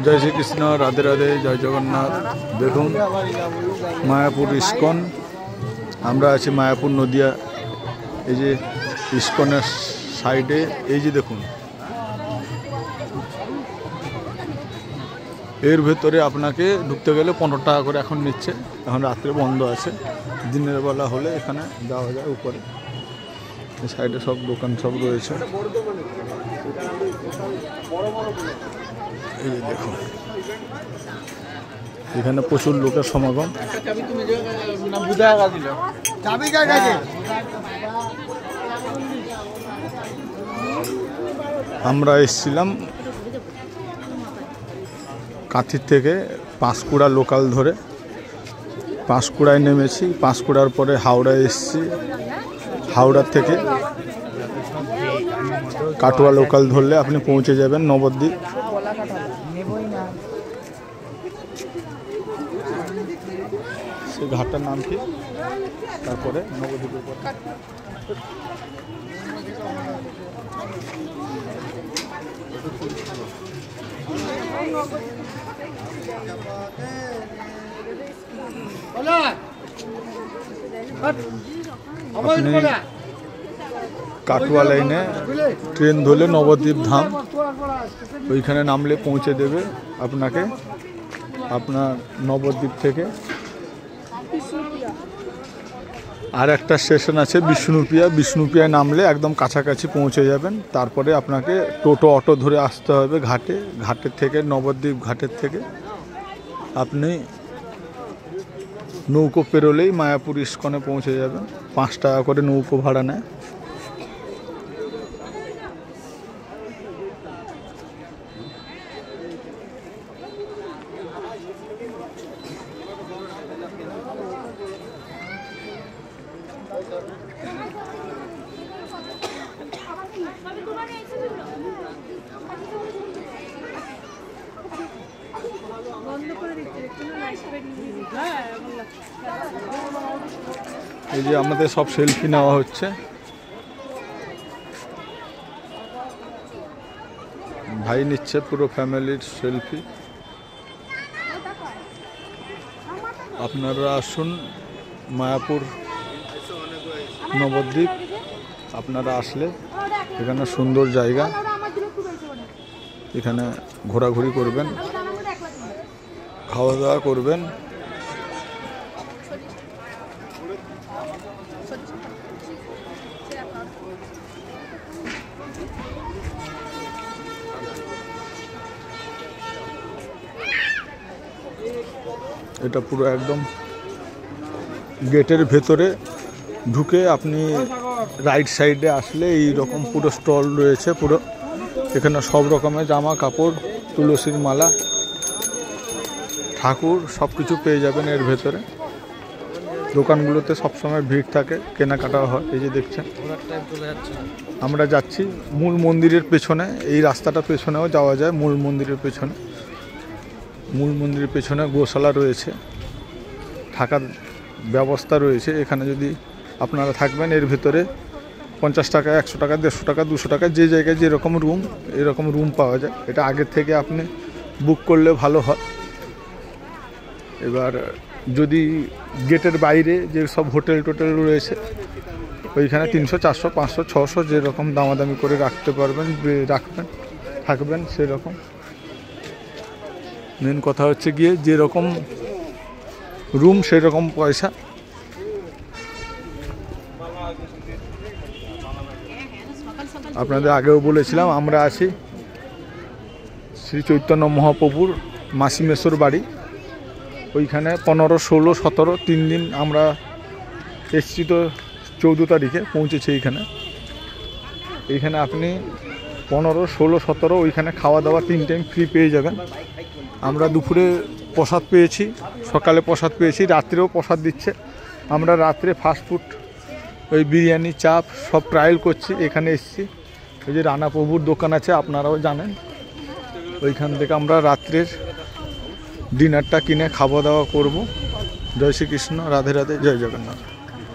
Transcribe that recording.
जय श्री कृष्ण, राधे राधे, जय जगन्नाथ। देखুন মায়াপুর ইস্কন, আমরা আছি মায়াপুর নদিয়া। এই যে ইস্কনের সাইডে এই যে দেখুন, এর ভেতরে আপনাকে ঢুকতে গেলে 15 টাকা করে এখন নিচ্ছে। এখন রাত্রে বন্ধ আছে, দিনের বেলা হলে এখানে যাওয়া যায় উপরে। এই সাইডে সব দোকান সব রয়েছে। এই যে দেখুন, এখানে প্রচুর লোকের সমাগম। আমরা এসেছিলাম কাঁথির থেকে পাঁশকুড়া লোকাল ধরে, পাঁশকুড়ায় নেমেছি। পাঁশকুড়ার পরে হাওড়ায় এসেছি, হাওড়ার থেকে কাটোয়া লোকাল ধরলে আপনি পৌঁছে যাবেন নবদ্বীপ। সেই ঘাটটার নাম কি? তারপরে নবদ্বীপের পরে কাটোয়া লাইনে ট্রেন ধরলে নবদ্বীপ ধাম, ওইখানে নামলে পৌঁছে দেবে আপনাকে। আপনার নবদ্বীপ থেকে আর একটা স্টেশন আছে বিষ্ণুপ্রিয়া, বিষ্ণুপ্রিয়ায় নামলে একদম কাছাকাছি পৌঁছে যাবেন। তারপরে আপনাকে টোটো অটো ধরে আসতে হবে ঘাটে। ঘাটের থেকে নবদ্বীপ ঘাটের থেকে আপনি নৌকো পেরোলেই মায়াপুর ইস্কনে পৌঁছে যাবেন। 5 টাকা করে নৌকো ভাড়া নেয়। এই যে আমাদের সব সেলফি নেওয়া হচ্ছে। ভাই নিচ্ছে পুরো ফ্যামিলির সেলফি। আপনারা আসুন মায়াপুর নবদ্বীপ। আপনারা আসলে এখানে সুন্দর জায়গা, এখানে ঘোরাঘুরি করবেন, খাওয়া দাওয়া করবেন। এটা পুরো একদম গেটের ভেতরে ঢুকে আপনি রাইট সাইডে আসলে এই রকম পুরো স্টল রয়েছে। পুরো এখানে সব রকমের জামা কাপড়, তুলসীর মালা, ঠাকুর সব কিছু পেয়ে যাবেন এর ভেতরে। দোকানগুলোতে সবসময় ভিড় থাকে, কেনাকাটা হয়। এই যে দেখছেন, আমরা যাচ্ছি মূল মন্দিরের পেছনে। এই রাস্তাটা পেছনেও যাওয়া যায় মূল মন্দিরের পেছনে। মূল মন্দিরের পেছনে গোশালা রয়েছে, থাকার ব্যবস্থা রয়েছে। এখানে যদি আপনারা থাকবেন এর ভেতরে 50 টাকা, 100 টাকা, 150 টাকা, 200 টাকা, যে জায়গায় যেরকম রুম, এরকম রুম পাওয়া যায়। এটা আগের থেকে আপনি বুক করলে ভালো হয়। এবার যদি গেটের বাইরে যে সব হোটেল টোটেল রয়েছে, ওইখানে 300, 400, 500, 600 যেরকম দামাদামি করে রাখতে পারবেন, রাখবেন, থাকবেন সেরকম। মেন কথা হচ্ছে গিয়ে যেরকম রুম সেরকম পয়সা। আপনাদের আগেও বলেছিলাম আমরা আছি শ্রী চৈতন্য মহাপ্রভুর মাসিমেশ্বর বাড়ি। ওইখানে 15, 16, 17 3 দিন আমরা এসছি। তো 14 তারিখে পৌঁছেছি এইখানে। এইখানে আপনি 15, 16, 17 ওইখানে খাওয়া দাওয়া 3 টাইম ফ্রি পেয়ে যাবেন। আমরা দুপুরে প্রসাদ পেয়েছি, সকালে প্রসাদ পেয়েছি, রাত্রেও প্রসাদ দিচ্ছে। আমরা রাত্রে ফাস্টফুড, ওই বিরিয়ানি, চাপ সব ট্রায়াল করছি। এখানে এসেছি, ওই যে রানা প্রভুর দোকান আছে, আপনারাও জানেন। ওইখান থেকে আমরা রাত্রের ডিনারটা কিনে খাওয়া দাওয়া করব। জয় শ্রীকৃষ্ণ, রাধে রাধে, জয় জগন্নাথ।